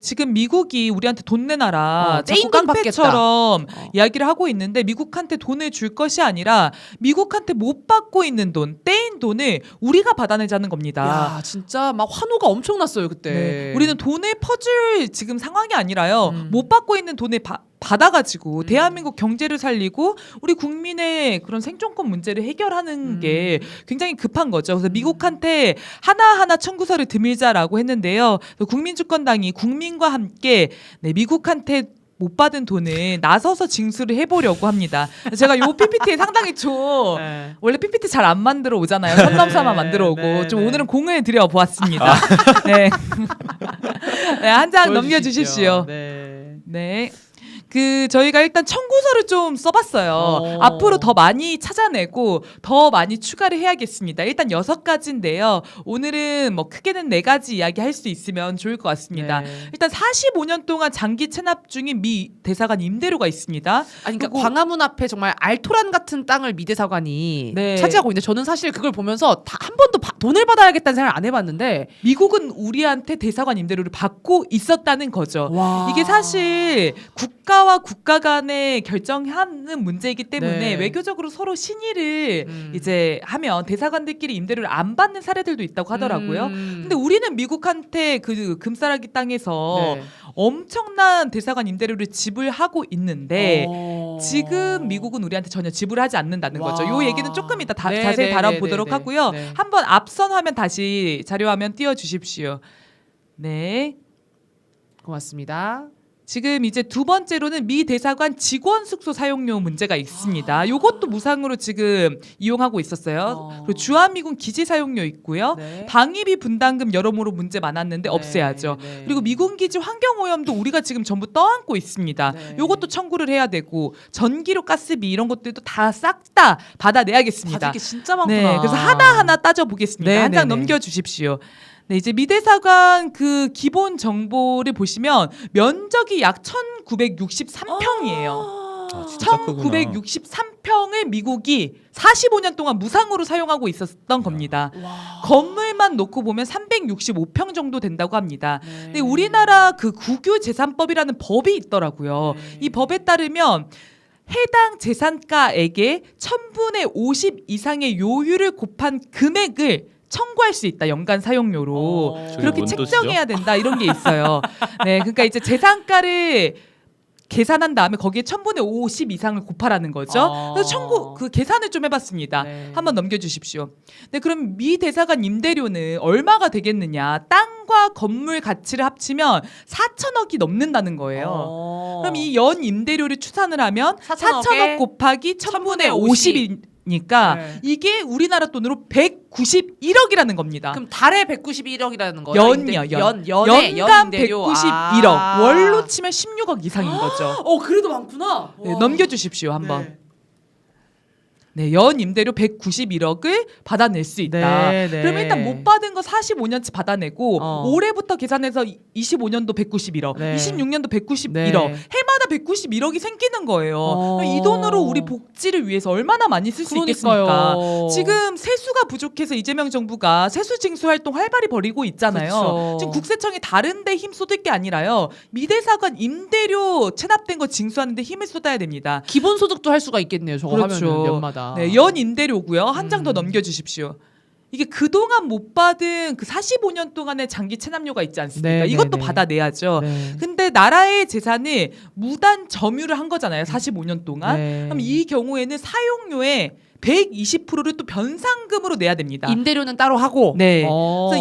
지금 미국이 우리한테 돈 내놔라 자꾸 떼인 돈 깡패처럼 이야기를 하고 있는데 미국한테 돈을 줄 것이 아니라 미국한테 못 받고 있는 돈, 떼인 돈을 우리가 받아내자는 겁니다. 야, 진짜 막 환호가 엄청났어요 그때. 네. 우리는 돈을 퍼줄 지금 상황이 아니라요. 못 받고 있는 돈을 받아가지고 대한민국 경제를 살리고 우리 국민의 그런 생존권 문제를 해결하는 게 굉장히 급한 거죠. 그래서 미국한테 하나하나 청구서를 드밀자라고 했는데요. 국민주권당이 국민과 함께 미국한테 못 받은 돈을 나서서 징수를 해보려고 합니다. 제가 요 PPT에 상당히 좀 원래 PPT 잘 안 만들어 오잖아요. 선남사만 만들어 오고 좀 오늘은 공을 들여 보았습니다. 네. 네, 한 장 넘겨주십시오. 네. 저희가 일단 청구서를 좀 써봤어요. 앞으로 더 많이 찾아내고 더 많이 추가를 해야겠습니다. 일단 6가지인데요. 오늘은 뭐 크게는 4가지 이야기 할 수 있으면 좋을 것 같습니다. 일단 45년 동안 장기 체납 중인 미 대사관 임대료가 있습니다. 아니, 그러니까 광화문 앞에 정말 알토란 같은 땅을 미 대사관이 차지하고 있는데 저는 사실 그걸 보면서 한 번도 돈을 받아야겠다는 생각을 안 해봤는데 미국은 우리한테 대사관 임대료를 받고 있었다는 거죠. 이게 사실 국가와 국가 간에 결정하는 문제이기 때문에 외교적으로 서로 신의를 이제 하면 대사관들끼리 임대료를 안 받는 사례들도 있다고 하더라고요. 근데 우리는 미국한테 그 금싸라기 땅에서 엄청난 대사관 임대료를 지불하고 있는데 지금 미국은 우리한테 전혀 지불하지 않는다는 거죠. 이 얘기는 조금 이따 자세히 다뤄보도록 하고요. 한번 앞선 화면 다시 자료 화면 띄워주십시오. 네. 고맙습니다. 지금 이제 두 번째로는 미 대사관 직원 숙소 사용료 문제가 있습니다. 이것도 무상으로 지금 이용하고 있었어요. 그리고 주한미군 기지 사용료 있고요. 방위비 분담금 여러모로 문제 많았는데 없애야죠. 그리고 미군 기지 환경오염도 우리가 지금 전부 떠안고 있습니다. 이것도 청구를 해야 되고 전기료, 가스비 이런 것들도 다 싹 다 받아내야겠습니다. 받을 게 진짜 많구나. 네, 그래서 하나하나 따져보겠습니다. 한 장 넘겨주십시오. 네, 이제 미 대사관 그 기본 정보를 보시면 면적이 약 1963평이에요. 1963평을 미국이 45년 동안 무상으로 사용하고 있었던 겁니다. 건물만 놓고 보면 365평 정도 된다고 합니다. 근데 우리나라 그 국유재산법이라는 법이 있더라고요. 이 법에 따르면 해당 재산가액의 1000분의 50 이상의 요율을 곱한 금액을 청구할 수 있다. 연간 사용료로. 그렇게 책정해야 된다. 이런 게 있어요. 네, 그러니까 이제 재산가를 계산한 다음에 거기에 1000분의 50 이상을 곱하라는 거죠. 그래서 그 계산을 좀 해봤습니다. 한번 넘겨주십시오. 네, 그럼 미 대사관 임대료는 얼마가 되겠느냐? 땅과 건물 가치를 합치면 4천억이 넘는다는 거예요. 그럼 이 연 임대료를 추산을 하면 4천억 곱하기 1000분의 50이 니까 이게 우리나라 돈으로 191억이라는 겁니다. 그럼 달에 191억이라는 거예요? 연간 191억. 월로 치면 16억 이상인 거죠. 그래도 많구나. 네, 넘겨주십시오 한번. 네, 연 임대료 191억을 받아낼 수 있다. 그러면 일단 못 받은 거 45년치 받아내고 올해부터 계산해서 25년도 191억, 26년도 191억, 해마다 191억이 생기는 거예요. 이 돈으로 우리 복지를 위해서 얼마나 많이 쓸 수 있겠습니까? 지금 세수가 부족해서 이재명 정부가 세수 징수 활동 활발히 벌이고 있잖아요. 지금 국세청이 다른 데 힘 쏟을 게 아니라요. 미대사관 임대료 체납된 거 징수하는데 힘을 쏟아야 됩니다. 기본소득도 할 수가 있겠네요. 저거 하면 연마다. 네, 연 임대료고요. 한 장 더 넘겨주십시오. 이게 그동안 못 받은 그 45년 동안의 장기 체납료가 있지 않습니까? 이것도 받아내야죠. 근데 나라의 재산을 무단 점유를 한 거잖아요. 45년 동안. 그럼 이 경우에는 사용료의 120%를 또 변상금으로 내야 됩니다. 임대료는 따로 하고. 네. 그래서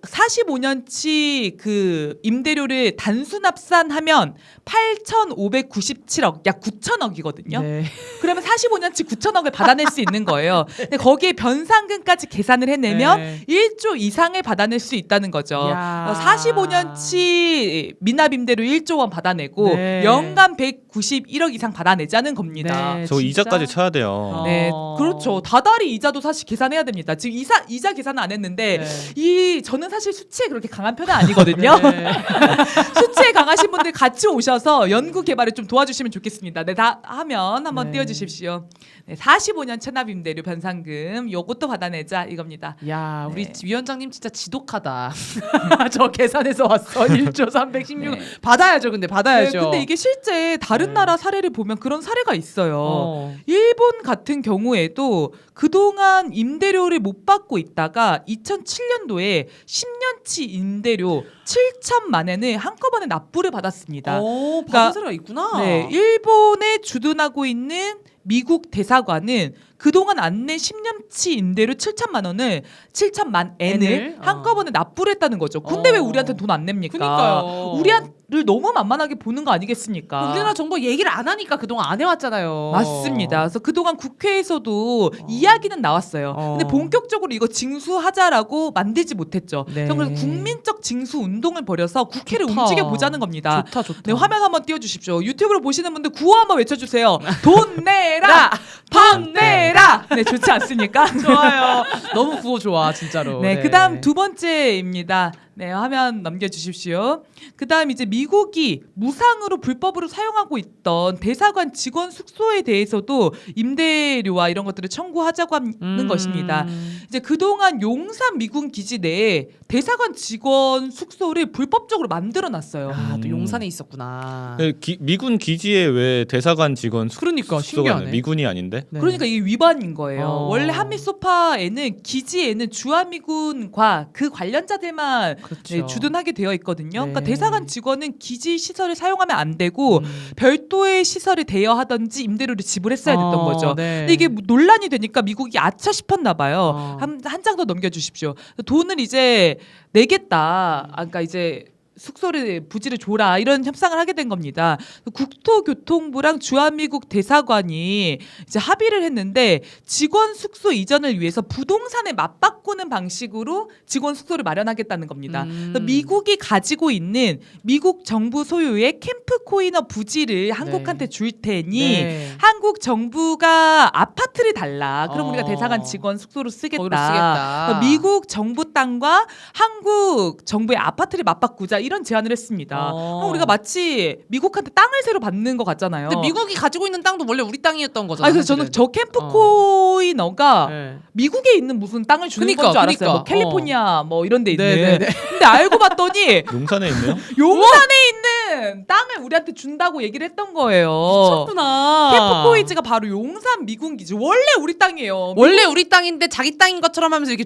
45년치 그 임대료를 단순 합산하면 8,597억, 약 9천억이거든요. 그러면 45년치 9천억을 받아낼 수 있는 거예요. 근데 거기에 변상금까지 계산을 해내면 1조 이상을 받아낼 수 있다는 거죠. 45년치 미납 임대료 1조 원 받아내고 연간 191억 이상 받아내자는 겁니다. 저 이자까지 쳐야 돼요. 네, 그렇죠. 다달이 이자도 사실 계산해야 됩니다. 지금 이자 계산은 안 했는데 저는 사실 수치에 그렇게 강한 편은 아니거든요. 수치에 강하신 분들 우리 같이 오셔서 연구 개발을 좀 도와주시면 좋겠습니다. 네, 다 하면 한번 네. 띄워주십시오. 네, 45년 체납 임대료 변상금 요것도 받아내자 이겁니다. 야, 우리 네. 위원장님 진짜 지독하다. 저 계산해서 왔어. 1조 316. 네. 받아야죠. 근데 네, 받아야죠. 근데 이게 실제 다른 네. 나라 사례를 보면 그런 사례가 있어요. 어. 일본 같은 경우에도 그동안 임대료를 못 받고 있다가 2007년도에 10년치 임대료 7천만 엔을 한꺼번에 납부를 받았습니다. 오, 그러니까- 받은 사례가 있구나. 네, 일본에 주둔하고 있는 미국 대사관은 그동안 안 낸 10년치 임대료 7천만 엔을 엔을? 한꺼번에 납부를 했다는 거죠. 근데 왜 어. 우리한테 돈 안 냅니까? 그러니까요. 우리를 너무 만만하게 보는 거 아니겠습니까? 우리나라 정부 얘기를 안 하니까 그동안 안 해왔잖아요. 맞습니다. 그래서 그동안 국회에서도 이야기는 나왔어요. 근데 본격적으로 이거 징수하자라고 만들지 못했죠. 네. 그래서 국민적 징수 운동을 벌여서 국회를 좋다. 움직여 보자는 겁니다. 좋다 좋다. 네, 화면 한번 띄워주십시오. 유튜브로 보시는 분들 구호 한번 외쳐주세요. 돈 내라, 방 내라. 네, 좋지 않습니까? 좋아요. 너무 구호 좋아 진짜로. 네, 그다음 두 번째입니다. 네, 화면 넘겨주십시오. 그다음 이제 미국이 무상으로 불법으로 사용하고 있던 대사관 직원 숙소에 대해서도 임대료와 이런 것들을 청구하자고 하는 것입니다. 이제 그동안 용산 미군 기지 내에 대사관 직원 숙소를 불법적으로 만들어놨어요. 아, 또 용산에 있었구나. 네, 미군 기지에 왜 대사관 직원 그러니까 숙소가 신기하네. 있나요? 미군이 아닌데? 네. 그러니까 이게 위반인 거예요. 어. 원래 한미 소파에는 기지에는 주한미군과 그 관련자들만 그렇죠. 네, 주둔하게 되어 있거든요. 그러니까 네. 대사관 직원은 기지 시설을 사용하면 안 되고 별도의 시설을 대여하든지 임대료를 지불했어야 됐던 거죠. 네. 근데 이게 논란이 되니까 미국이 아차 싶었나 봐요. 어. 한 장 더 넘겨주십시오. 돈을 이제 내겠다. 그러니까 이제 숙소를 부지를 줘라 이런 협상을 하게 된 겁니다. 국토교통부랑 주한미국 대사관이 이제 합의를 했는데 직원 숙소 이전을 위해서 부동산에 맞바꾸는 방식으로 직원 숙소를 마련하겠다는 겁니다. 그래서 미국이 가지고 있는 미국 정부 소유의 캠프 코이너 부지를 한국한테 줄 테니 네. 한국 정부가 아파트를 달라. 그럼 우리가 어. 대사관 직원 숙소로 쓰겠다. 거기로 쓰겠다. 그래서 미국 정부 땅과 한국 정부의 아파트를 맞바꾸자 이런 제안을 했습니다. 그럼 우리가 마치 미국한테 땅을 새로 받는 것 같잖아요. 근데 미국이 가지고 있는 땅도 원래 우리 땅이었던 거잖아요. 아니 그래서 저는 사실은. 저 캠프 코이너가 네. 미국에 있는 무슨 땅을 주는 그러니까, 건 줄 알았어요. 그러니까. 뭐 캘리포니아 뭐 이런 데 있는. 네, 네, 네. 근데 알고 봤더니 용산에 있네요. 용산에 있는 땅을 우리한테 준다고 얘기를 했던 거예요. 미쳤구나. 캠프 코이즈가 바로 용산 미군 기지. 원래 우리 땅이에요. 원래 우리 땅인데 자기 땅인 것처럼 하면서 이렇게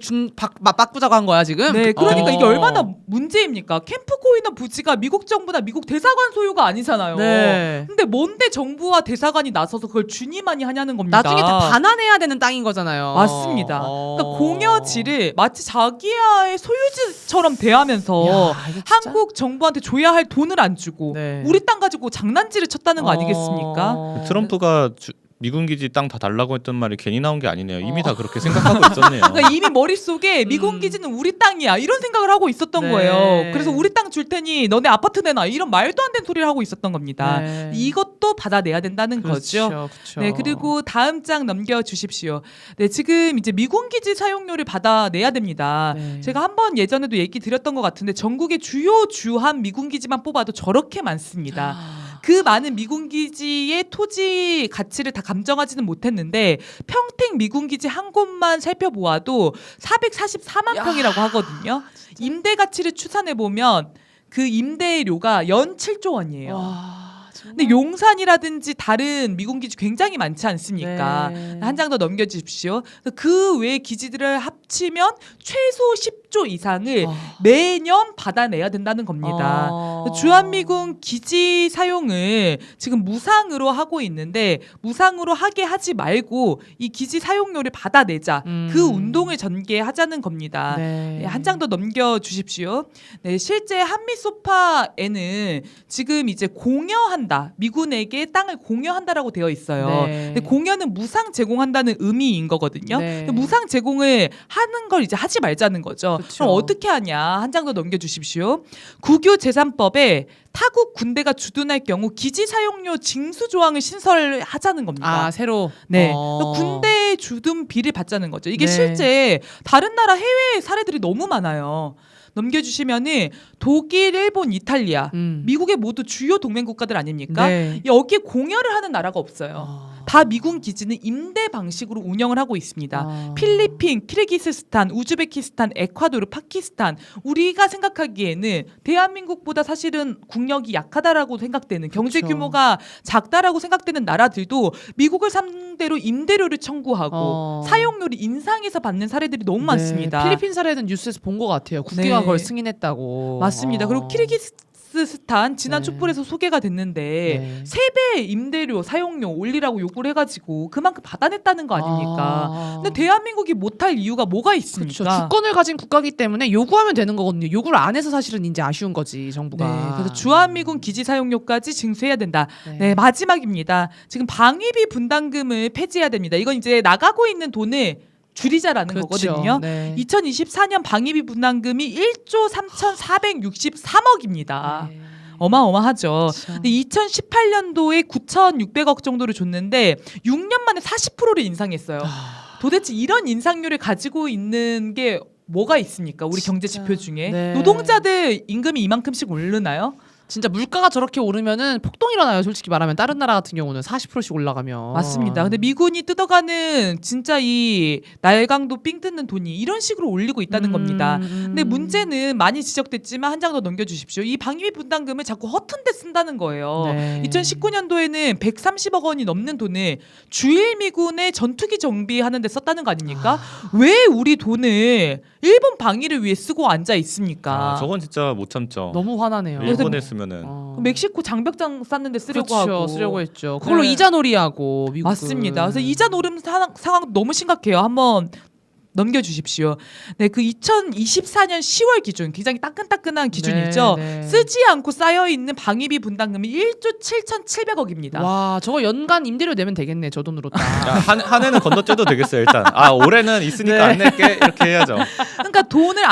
맞바꾸자고 한 거야 지금. 네, 그러니까 어. 이게 얼마나 문제입니까? 캠프 코이너 부지가 미국 정부나 미국 대사관 소유가 아니잖아요. 네. 근데 뭔데 정부와 대사관이 나서서 그걸 주니만이 하냐는 겁니다. 나중에 다 반환해야 되는 땅인 거잖아요. 맞습니다. 어. 그러니까 공여지를 마치 자기의 소유지처럼 대하면서 야, 이거 진짜? 한국 정부한테 줘야 할 돈을 안 주고 네. 우리 땅 가지고 장난질을 쳤다는 거 아니겠습니까? 어. 트럼프가 미군 기지 땅 다 달라고 했던 말이 괜히 나온 게 아니네요. 이미 다 그렇게 생각하고 있었네요. 그러니까 이미 머릿속에 미군 기지는 우리 땅이야 이런 생각을 하고 있었던 네. 거예요. 그래서 우리 땅 줄 테니 너네 아파트 내놔 이런 말도 안 되는 소리를 하고 있었던 겁니다. 네. 이것도 받아내야 된다는 거죠. 그렇죠. 네, 그리고 다음 장 넘겨 주십시오. 네, 지금 이제 미군 기지 사용료를 받아내야 됩니다. 네. 제가 한번 예전에도 얘기 드렸던 것 같은데 전국의 주요 주한 미군 기지만 뽑아도 저렇게 많습니다. 그 많은 미군 기지의 토지 가치를 다 감정하지는 못했는데 평택 미군 기지 한 곳만 살펴보아도 444만 야, 평이라고 하거든요. 임대 가치를 추산해 보면 그 임대료가 연 7조 원이에요. 와, 정말. 근데 용산이라든지 다른 미군 기지 굉장히 많지 않습니까? 네. 한 장 더 넘겨주십시오. 그 외 기지들을 합치면 최소 10조 이상을 매년 받아내야 된다는 겁니다. 주한미군 기지 사용을 지금 무상으로 하고 있는데 무상으로 하게 하지 말고 이 기지 사용료를 받아내자. 그 운동을 전개하자는 겁니다. 네, 한 장 더 넘겨주십시오. 네, 실제 한미 소파에는 지금 이제 공여한다. 미군에게 땅을 공여한다라고 되어 있어요. 네. 근데 공여는 무상 제공한다는 의미인 거거든요. 네. 근데 무상 제공을 하는 걸 이제 하지 말자는 거죠. 그쵸. 그럼 어떻게 하냐? 한 장 더 넘겨주십시오. 국유 재산법에 타국 군대가 주둔할 경우 기지 사용료 징수 조항을 신설하자는 겁니다. 아, 새로. 네, 어. 군대 주둔비를 받자는 거죠. 이게 네. 실제 다른 나라 해외 사례들이 너무 많아요. 넘겨주시면은 독일, 일본, 이탈리아, 미국의 모두 주요 동맹 국가들 아닙니까? 네. 여기에 공여를 하는 나라가 없어요. 아. 다 미군 기지는 임대 방식으로 운영을 하고 있습니다. 아. 필리핀, 키르기스스탄, 우즈베키스탄, 에콰도르, 파키스탄 우리가 생각하기에는 대한민국보다 사실은 국력이 약하다라고 생각되는 경제 그쵸. 규모가 작다라고 생각되는 나라들도 미국을 상대로 임대료를 청구하고 사용료를 인상해서 받는 사례들이 너무 많습니다. 필리핀 사례는 뉴스에서 본 것 같아요. 국회가 네. 그걸 승인했다고. 맞습니다. 그리고 키르기스스탄 지난 네. 촛불에서 소개가 됐는데 네. 3배 임대료 사용료 올리라고 요구를 해가지고 그만큼 받아냈다는 거 아닙니까? 근데 대한민국이 못할 이유가 뭐가 그렇죠. 있습니까? 주권을 가진 국가이기 때문에 요구하면 되는 거거든요. 요구를 안 해서 사실은 이제 아쉬운 거지 정부가. 네, 그래서 주한미군 기지 사용료까지 징수해야 된다. 네. 네, 마지막입니다. 지금 방위비 분담금을 폐지해야 됩니다. 이건 이제 나가고 있는 돈을 줄이자라는 그렇죠. 거거든요. 네. 2024년 방위비 분담금이 1조 3,463억입니다. 네. 어마어마하죠. 그렇죠. 근데 2018년도에 9,600억 정도를 줬는데 6년 만에 40%를 인상했어요. 도대체 이런 인상률을 가지고 있는 게 뭐가 있습니까? 우리 경제 진짜. 지표 중에 네. 노동자들 임금이 이만큼씩 오르나요? 진짜 물가가 저렇게 오르면은 폭동 일어나요. 솔직히 말하면 다른 나라 같은 경우는 40%씩 올라가면. 맞습니다. 근데 미군이 뜯어가는 진짜 이 날강도 삥 뜯는 돈이 이런 식으로 올리고 있다는 겁니다. 근데 문제는 많이 지적됐지만 한 장 더 넘겨주십시오. 이 방위비 분담금을 자꾸 허튼 데 쓴다는 거예요. 네. 2019년도에는 130억 원이 넘는 돈을 주일 미군의 전투기 정비하는 데 썼다는 거 아닙니까? 왜 우리 돈을 일본 방위를 위해 쓰고 앉아 있습니까? 저건 진짜 못 참죠. 너무 화나네요. 일본에 쓰면은 멕시코 장벽장 쌓는 데 쓰려고 그렇죠. 하고 쓰려고 했죠. 그걸로 네. 이자놀이하고 미국은. 맞습니다. 그래서 이자 노름 상황 너무 심각해요. 한번 넘겨주십시오. 네, 그 2024년 10월 기준 굉장히 따끈따끈한 기준이죠. 네, 네. 쓰지 않고 쌓여 있는 방위비 분담금이 1조 7,700억입니다. 와, 저거 연간 임대료 내면 되겠네. 저 돈으로 딱. 한 해는 건너뛰어도 되겠어요. 일단 올해는 있으니까 안 낼게 이렇게 해야죠. 그러니까 돈을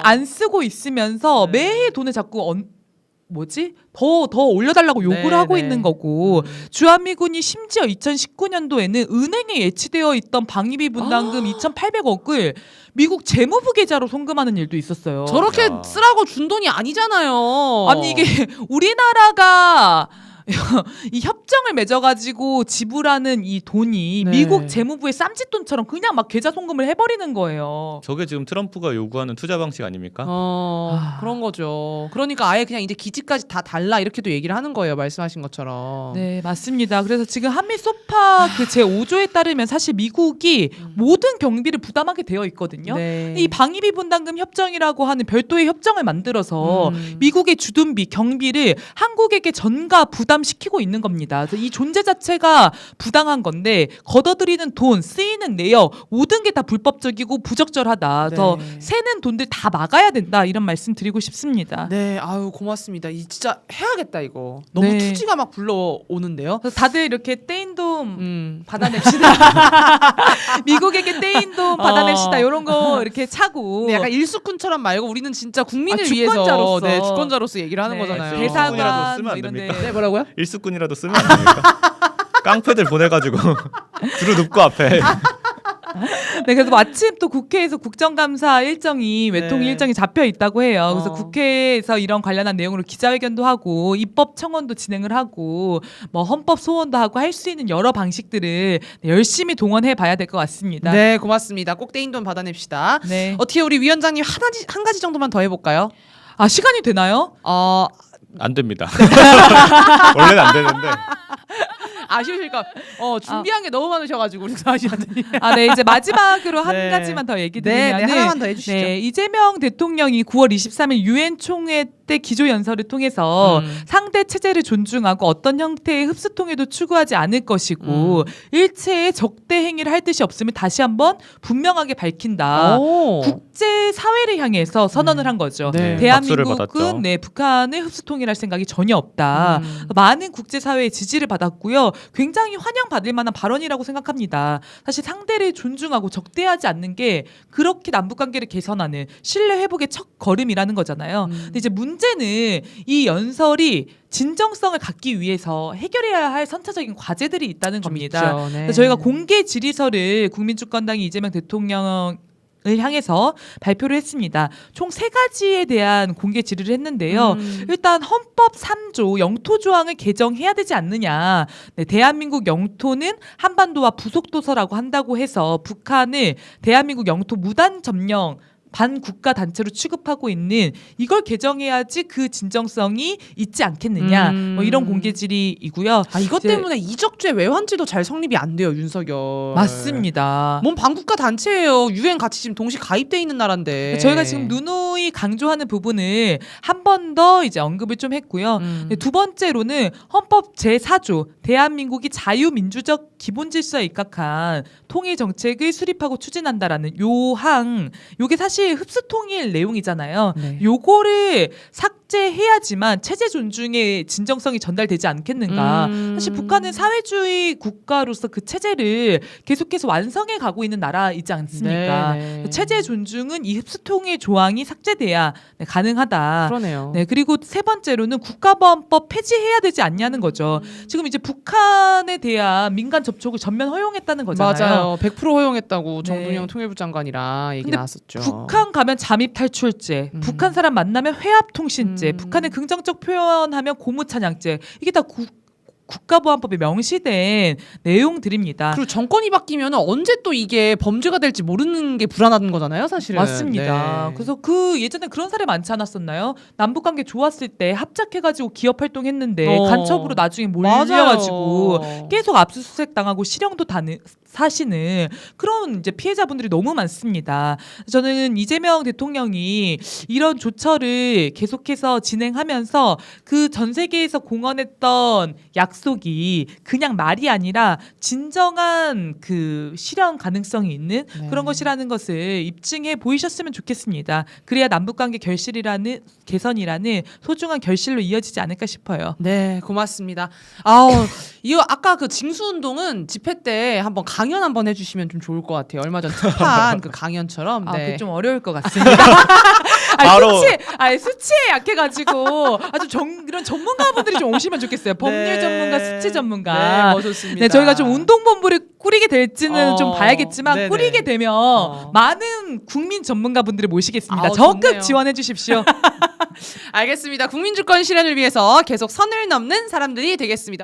안 쓰고 있으면서 네. 매해 돈을 자꾸 더 올려달라고 요구를 네, 하고 네. 있는 거고 주한미군이 심지어 2019년도에는 은행에 예치되어 있던 방위비 분담금 2,800억을 미국 재무부 계좌로 송금하는 일도 있었어요. 저렇게 야. 쓰라고 준 돈이 아니잖아요. 아니 이게 우리나라가 이 협정을 맺어가지고 지불하는 이 돈이 네. 미국 재무부의 쌈짓돈처럼 그냥 막 계좌 송금을 해버리는 거예요. 저게 지금 트럼프가 요구하는 투자 방식 아닙니까? 그런 거죠. 그러니까 아예 그냥 이제 기지까지 다 달라 이렇게도 얘기를 하는 거예요. 말씀하신 것처럼. 네, 맞습니다. 그래서 지금 한미 소파 그 제5조에 따르면 사실 미국이 모든 경비를 부담하게 되어 있거든요. 네. 이 방위비 분담금 협정이라고 하는 별도의 협정을 만들어서 음. 미국의 주둔비, 경비를 한국에게 전가 부담시키고 있는 겁니다. 그래서 이 존재 자체가 부당한 건데 걷어들이는 돈, 쓰이는 내역 모든 게 다 불법적이고 부적절하다. 그래서 네. 새는 돈들 다 막아야 된다. 이런 말씀 드리고 싶습니다. 네, 아유 고맙습니다. 이 진짜 해야겠다 이거. 너무 네. 투지가 막 불러오는데요. 그래서 다들 이렇게 떼인 돈 음. 받아냅시다. 미국에게 떼인 돈 받아냅시다. 이런 거 이렇게 차고. 네, 약간 일수꾼처럼 말고 우리는 진짜 국민을 위해서 주권자로서. 네, 주권자로서 얘기를 하는 네, 거잖아요. 대사관 대사관 쓰면 뭐 안 이런데. 됩니까? 네, 뭐라고요? 일수꾼이라도 쓰면 안 됩니까? 깡패들 보내가지고 두루 눕고 앞에. 네, 그래서 마침 또 국회에서 국정감사 일정이 외통 네. 일정이 잡혀 있다고 해요. 그래서 어. 국회에서 이런 관련한 내용으로 기자회견도 하고 입법 청원도 진행을 하고 뭐 헌법 소원도 하고 할 수 있는 여러 방식들을 열심히 동원해 봐야 될 것 같습니다. 네, 고맙습니다. 꼭 떼인 돈 받아냅시다. 네. 어떻게 우리 위원장님 한 가지 정도만 더 해볼까요? 아, 시간이 되나요? 안 됩니다. 원래는 안 되는데. 아쉬우실까? 준비한 게 너무 많으셔가지고 우리 아시아들이. 아, 네, 이제 마지막으로 한 네. 가지만 더 얘기 네, 드리면은 네, 하나만 더 해주시죠. 네, 이재명 대통령이 9월 23일 유엔 총회 때 기조 연설을 통해서 상대 체제를 존중하고 어떤 형태의 흡수통일도 추구하지 않을 것이고 일체의 적대 행위를 할 뜻이 없으면 다시 한번 분명하게 밝힌다. 오. 국제 사회를 향해서 선언을 한 거죠. 네. 박수를 받았죠. 대한민국은 북한을 흡수통일할 생각이 전혀 없다. 많은 국제 사회의 지지를 받았고요. 굉장히 환영받을 만한 발언이라고 생각합니다. 사실 상대를 존중하고 적대하지 않는 게 그렇게 남북 관계를 개선하는 신뢰 회복의 첫 걸음이라는 거잖아요. 근데 이제 문제는 이 연설이 진정성을 갖기 위해서 해결해야 할 선차적인 과제들이 있다는 겁니다. 있죠. 네. 그래서 저희가 공개 질의서를 국민주권당이 이재명 대통령 향해서 발표를 했습니다. 총 3가지에 대한 공개 질의를 했는데요. 일단 헌법 3조 영토 조항을 개정해야 되지 않느냐. 네, 대한민국 영토는 한반도와 부속도서라고 한다고 해서 북한을 대한민국 영토 무단 점령 반국가 단체로 취급하고 있는 이걸 개정해야지 그 진정성이 있지 않겠느냐. 뭐 이런 공개 질의이고요. 이것 이제- 때문에 이적죄 외환죄도 잘 성립이 안 돼요, 윤석열. 맞습니다. 뭔 반국가 단체예요. 유엔 같이 지금 동시 가입돼 있는 나라인데. 저희가 지금 누누이 강조하는 부분을 한 번 더 이제 언급을 좀 했고요. 네, 두 번째로는 헌법 제4조 대한민국이 자유민주적 기본 질서에 입각한 통일 정책을 수립하고 추진한다라는 요게 사실 흡수통일 내용이잖아요. 네. 요거를 삭제해야지만 체제 존중의 진정성이 전달되지 않겠는가. 사실 북한은 사회주의 국가로서 그 체제를 계속해서 완성해 가고 있는 나라이지 않습니까? 네, 네. 체제 존중은 이 흡수통일 조항이 삭제돼야 가능하다. 그러네요. 네, 그리고 세 번째로는 국가보안법 폐지해야 되지 않냐는 거죠. 지금 이제 북한에 대한 민간 접촉을 전면 허용했다는 거잖아요. 맞아요. 100% 허용했다고 네. 정동영 통일부 장관이랑 얘기 근데 나왔었죠. 북한 가면 잠입 탈출죄, 북한 사람 만나면 회합 통신죄, 북한의 긍정적 표현하면 고무 찬양죄. 이게 다 국가보안법에 명시된 내용들입니다. 그리고 정권이 바뀌면 언제 또 이게 범죄가 될지 모르는 게 불안한 거잖아요, 사실은. 맞습니다. 네. 그래서 그 예전에 그런 사례 많지 않았었나요? 남북관계 좋았을 때 합작해가지고 기업 활동했는데 간첩으로 나중에 몰려가지고 맞아요. 계속 압수수색 당하고 실형도 사시는 그런 이제 피해자분들이 너무 많습니다. 저는 이재명 대통령이 이런 조처를 계속해서 진행하면서 그 전 세계에서 공언했던 약속이 그냥 말이 아니라 진정한 그 실현 가능성이 있는 네. 그런 것이라는 것을 입증해 보이셨으면 좋겠습니다. 그래야 남북관계 개선이라는 소중한 결실로 이어지지 않을까 싶어요. 네, 고맙습니다. 아우, 이거 아까 그 징수운동은 집회 때 한번 강연 한번 해주시면 좀 좋을 것 같아요. 얼마 전 특판 그 강연처럼. 아, 네. 그게 좀 어려울 것 같습니다. 바로- 수치에 약해가지고 이런 전문가분들이 좀 오시면 좋겠어요. 법률 네. 전문가, 수치 전문가. 네, 뭐 좋습니다. 네, 저희가 좀 운동본부를 꾸리게 될지는 좀 어, 봐야겠지만 네네. 꾸리게 되면 많은 국민 전문가분들을 모시겠습니다. 아우, 적극 좋네요. 지원해 주십시오. 알겠습니다. 국민주권 실현을 위해서 계속 선을 넘는 사람들이 되겠습니다.